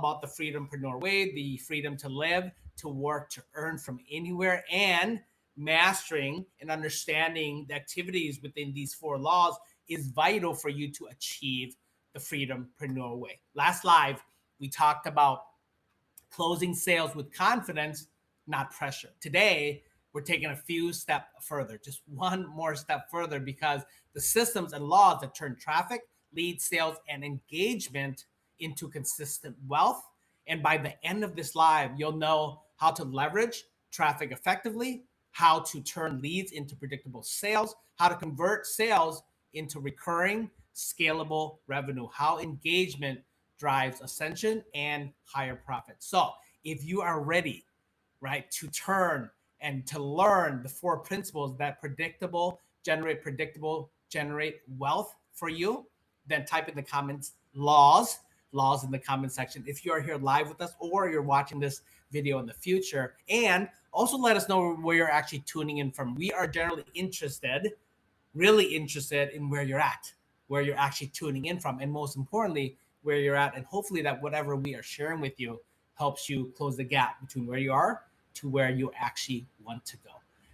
about the freedompreneur way, the freedom to live, to work, to earn from anywhere, and mastering and understanding the activities within these 4 laws is vital for you to achieve the freedompreneur way. Last live, we talked about closing sales with confidence, not pressure. Today, we're taking a few steps further, just one more step further, because the systems and laws that turn traffic, lead, sales, and engagement into consistent wealth. And by the end of this live, you'll know how to leverage traffic effectively, how to turn leads into predictable sales, how to convert sales into recurring, scalable revenue, how engagement drives ascension and higher profits. So if you are ready, right, to turn and to learn the 4 principles that predictable, generate wealth for you, then type in the comments laws in the comment section if you are here live with us or you're watching this video in the future. And also let us know where you're actually tuning in from. We are generally really interested in where you're at, where you're actually tuning in from, and most importantly, where you're at. And hopefully that whatever we are sharing with you helps you close the gap between where you are to where you actually want to go.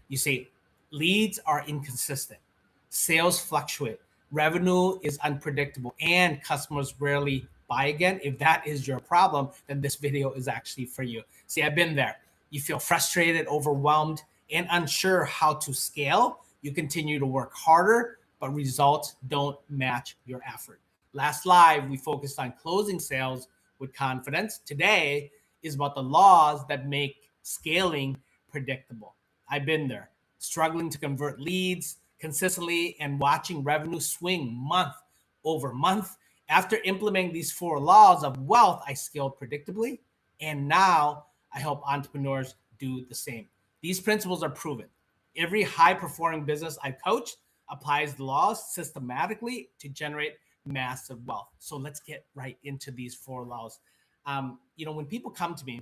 You see, leads are inconsistent, sales fluctuate, revenue is unpredictable, and customers rarely buy again. If that is your problem, then this video is actually for you. See, I've been there. You feel frustrated, overwhelmed, and unsure how to scale. You continue to work harder, but results don't match your effort. Last live, we focused on closing sales with confidence. Today is about the laws that make scaling predictable. I've been there, struggling to convert leads consistently and watching revenue swing month over month. After implementing these 4 laws of wealth, I scaled predictably, and now I help entrepreneurs do the same. These principles are proven. Every high-performing business I coach applies the laws systematically to generate massive wealth. So let's get right into these 4 laws. When people come to me,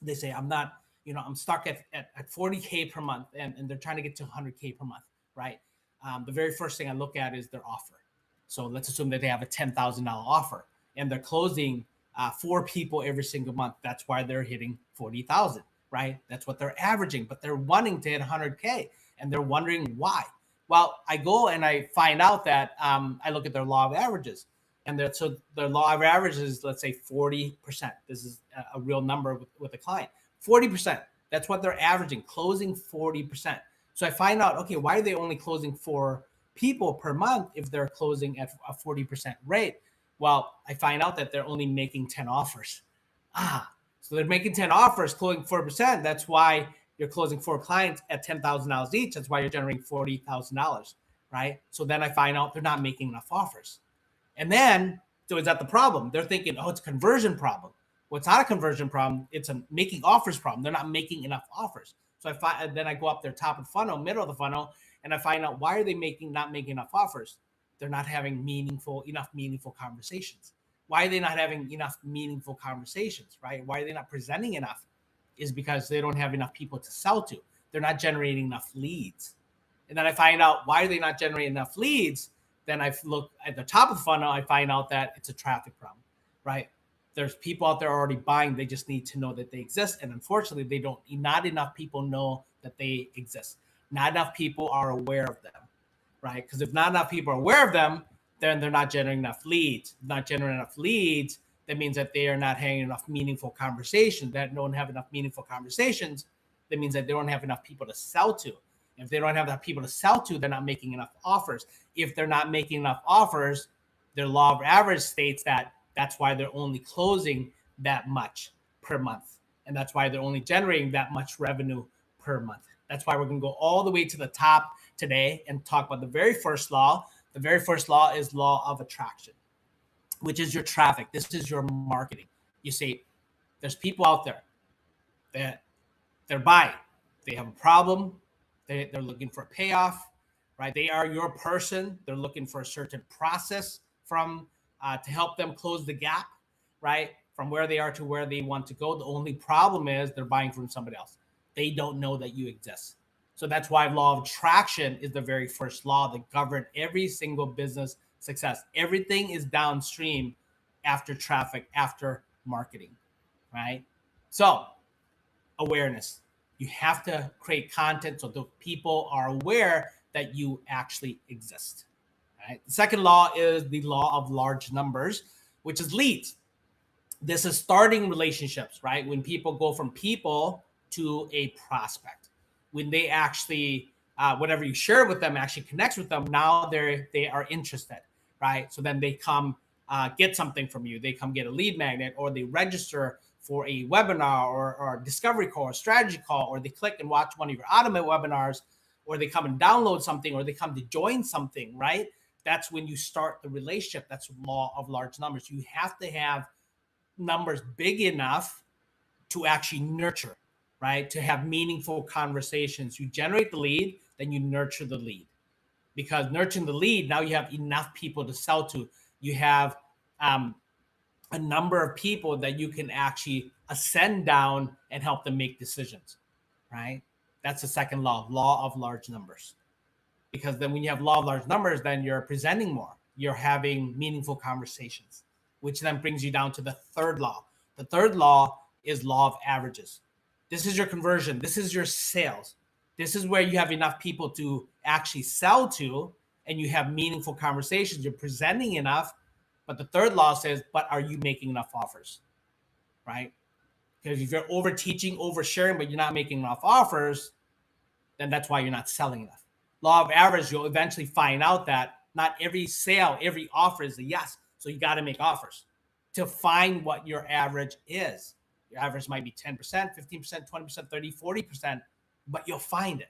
they say, I'm stuck at 40K per month, and they're trying to get to 100K per month, right? The very first thing I look at is their offer. So let's assume that they have a $10,000 offer and they're closing 4 people every single month. That's why they're hitting 40,000, right? That's what they're averaging, but they're wanting to hit 100K and they're wondering why. Well, I go and I find out that I look at their law of averages, and so their law of averages is, let's say, 40%. This is a real number with a client. 40%. That's what they're averaging, closing 40%. So I find out, okay, why are they only closing 4 people per month if they're closing at a 40% rate? Well, I find out that they're only making 10 offers. So they're making 10 offers, closing 4%. That's why you're closing 4 clients at $10,000 each. That's why you're generating $40,000, right? So then I find out they're not making enough offers. And then, so is that the problem? They're thinking, oh, it's a conversion problem. Well, it's not a conversion problem. It's a making offers problem. They're not making enough offers. So I go up their top of the funnel, middle of the funnel, and I find out why are they not making enough offers? They're not having enough meaningful conversations. Why are they not having enough meaningful conversations, right? Why are they not presenting enough? Is because they don't have enough people to sell to. They're not generating enough leads. And then I find out why are they not generating enough leads? Then I look at the top of the funnel, I find out that it's a traffic problem, right? There's people out there already buying. They just need to know that they exist. And unfortunately, not enough people know that they exist. Not enough people are aware of them, right? Because if not enough people are aware of them, then they're not generating enough leads. Not generating enough leads, that means that they are not having enough meaningful conversations. That don't have enough meaningful conversations, that means that they don't have enough people to sell to. If they don't have enough people to sell to, they're not making enough offers. If they're not making enough offers, their law of average states that that's why they're only closing that much per month. And that's why they're only generating that much revenue per month. That's why we're going to go all the way to the top today and talk about the very first law. The very first law is law of attraction, which is your traffic. This is your marketing. You see, there's people out there that they're buying. They have a problem. They're looking for a payoff, right? They are your person. They're looking for a certain process to help them close the gap, right? From where they are to where they want to go. The only problem is they're buying from somebody else. They don't know that you exist. So that's why law of attraction is the very first law that governs every single business success. Everything is downstream after traffic, after marketing, right? So awareness. You have to create content so the people are aware that you actually exist. Right? The second law is the law of large numbers, which is leads. This is starting relationships, right? When people go from people to a prospect, when they actually whatever you share with them actually connects with them. Now they are interested, right? So then they come get something from you. They come get a lead magnet, or they register for a webinar or a discovery call or strategy call, or they click and watch one of your automate webinars, or they come and download something, or they come to join something, right? That's when you start the relationship. That's law of large numbers. You have to have numbers big enough to actually nurture, right? To have meaningful conversations. You generate the lead, then you nurture the lead. Because nurturing the lead, now you have enough people to sell to. You have a number of people that you can actually ascend down and help them make decisions, right? That's the second law of large numbers. Because then when you have law of large numbers, then you're presenting more. You're having meaningful conversations, which then brings you down to the third law. The third law is law of averages. This is your conversion. This is your sales. This is where you have enough people to actually sell to, and you have meaningful conversations. You're presenting enough. But the third law says, but are you making enough offers, right? Because if you're over teaching, over sharing, but you're not making enough offers, then that's why you're not selling enough. Law of average, you'll eventually find out that not every sale, every offer is a yes. So you got to make offers to find what your average is. Your average might be 10%, 15%, 20%, 30, 40%, but you'll find it.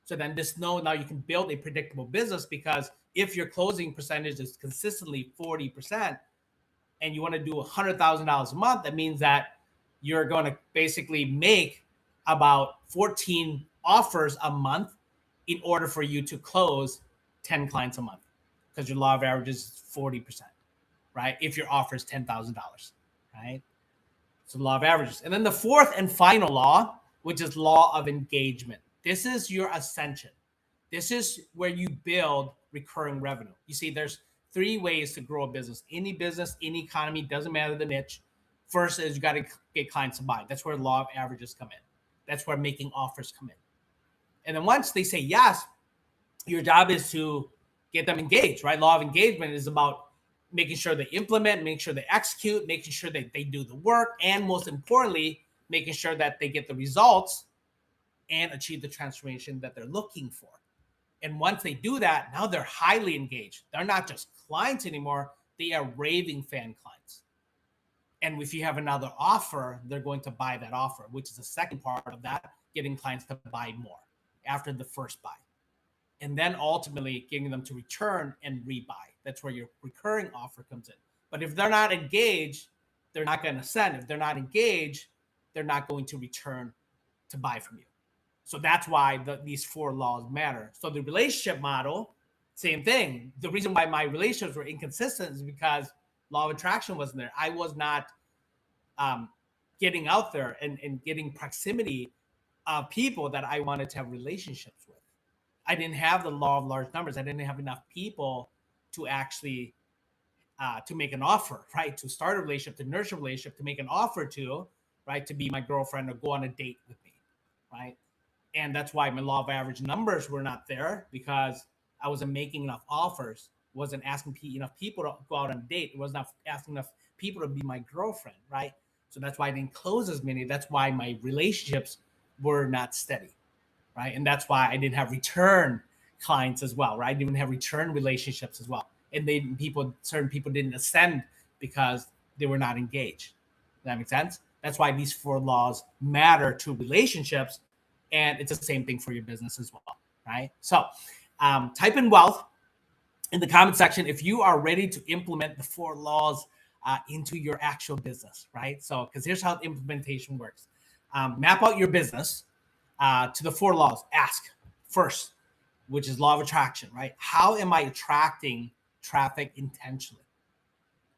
So then now you can build a predictable business, because if your closing percentage is consistently 40% and you want to do $100,000 a month, that means that you're going to basically make about 14 offers a month in order for you to close 10 clients a month, because your law of averages is 40%, right? If your offer is $10,000, right? So law of averages. And then the fourth and final law, which is law of engagement. This is your ascension. This is where you build recurring revenue. You see, there's three ways to grow a business. Any business, any economy, doesn't matter the niche. First is you got to get clients to buy. That's where law of averages come in. That's where making offers come in. And then once they say yes, your job is to get them engaged, right? Law of engagement is about making sure they implement, making sure they execute, making sure that they do the work, and most importantly, making sure that they get the results and achieve the transformation that they're looking for. And once they do that, now they're highly engaged. They're not just clients anymore. They are raving fan clients. And if you have another offer, they're going to buy that offer, which is the second part of that, getting clients to buy more after the first buy. And then ultimately getting them to return and rebuy. That's where your recurring offer comes in. But if they're not engaged, they're not going to send. If they're not engaged, they're not going to return to buy from you. So that's why these four laws matter. So the relationship model, same thing. The reason why my relationships were inconsistent is because law of attraction wasn't there. I was not getting out there and getting proximity of people that I wanted to have relationships with. I didn't have the law of large numbers. I didn't have enough people to actually to make an offer, right? To start a relationship, to nurture a relationship, to make an offer to, right? To be my girlfriend or go on a date with me, right? And that's why my law of average numbers were not there, because I wasn't making enough offers, wasn't asking enough people to go out on a date. It was not asking enough people to be my girlfriend, right? So that's why I didn't close as many. That's why my relationships were not steady, right? And that's why I didn't have return clients as well, right? I didn't have return relationships as well. And certain people didn't ascend because they were not engaged. Does that make sense? That's why these four laws matter to relationships. And it's the same thing for your business as well, right? So type in wealth in the comment section if you are ready to implement the four laws into your actual business, right? So, because here's how implementation works. Map out your business to the four laws. Ask first, which is law of attraction, right? How am I attracting traffic intentionally?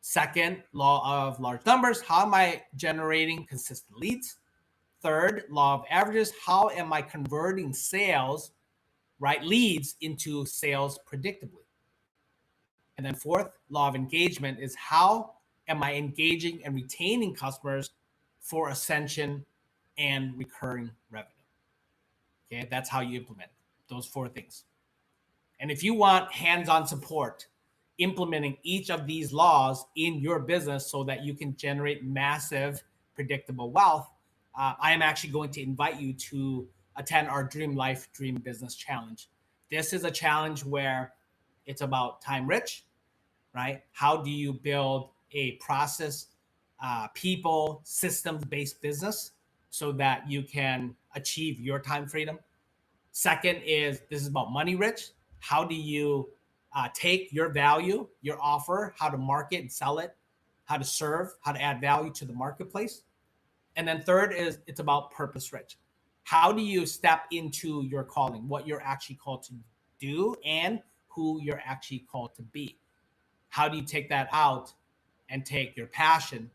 Second, law of large numbers. How am I generating consistent leads? Third, law of averages. How am I converting sales, right, leads into sales predictably? And then fourth, law of engagement is how am I engaging and retaining customers for ascension and recurring revenue? Okay, that's how you implement those four things. And if you want hands-on support implementing each of these laws in your business so that you can generate massive predictable wealth, I am actually going to invite you to attend our Dream Life Dream Business Challenge. This is a challenge where it's about time rich, right? How do you build a process, people, systems based business so that you can achieve your time freedom? Second is this is about money rich. How do you take your value, your offer, how to market and sell it, how to serve, how to add value to the marketplace? And then third is it's about purpose rich. How do you step into your calling, what you're actually called to do, and who you're actually called to be? How do you take that out and take your passion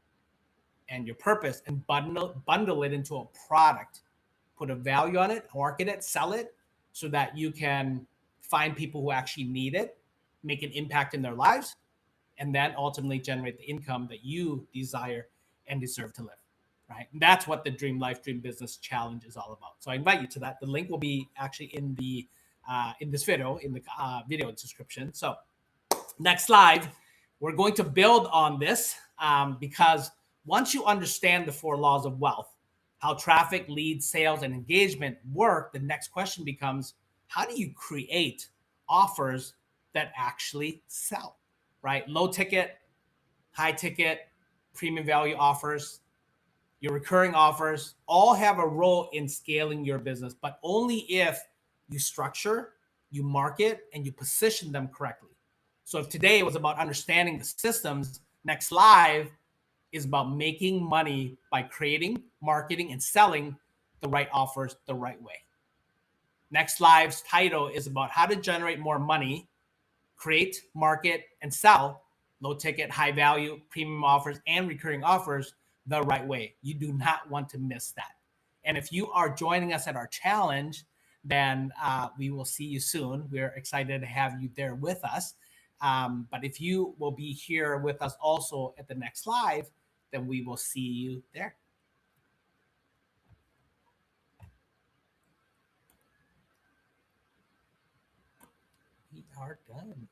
and your purpose and bundle it into a product, put a value on it, market it, sell it, so that you can find people who actually need it, make an impact in their lives, and then ultimately generate the income that you desire and deserve to live, right? And that's what the Dream Life Dream Business Challenge is all about. So I invite you to that. The link will be actually in this video, in the video description. So next slide, we're going to build on this because once you understand the four laws of wealth, how traffic, leads, sales, and engagement work, the next question becomes, how do you create offers that actually sell, right? Low ticket, high ticket, premium value offers, your recurring offers all have a role in scaling your business, but only if you structure, you market, and you position them correctly. So if today was about understanding the systems, next live is about making money by creating, marketing, and selling the right offers the right way. Next live's title is about how to generate more money, create, market, and sell low ticket, high value, premium offers, and recurring offers the right way. You do not want to miss that. And if you are joining us at our challenge, then we will see you soon. We're excited to have you there with us. But if you will be here with us also at the next live, then we will see you there. We are done.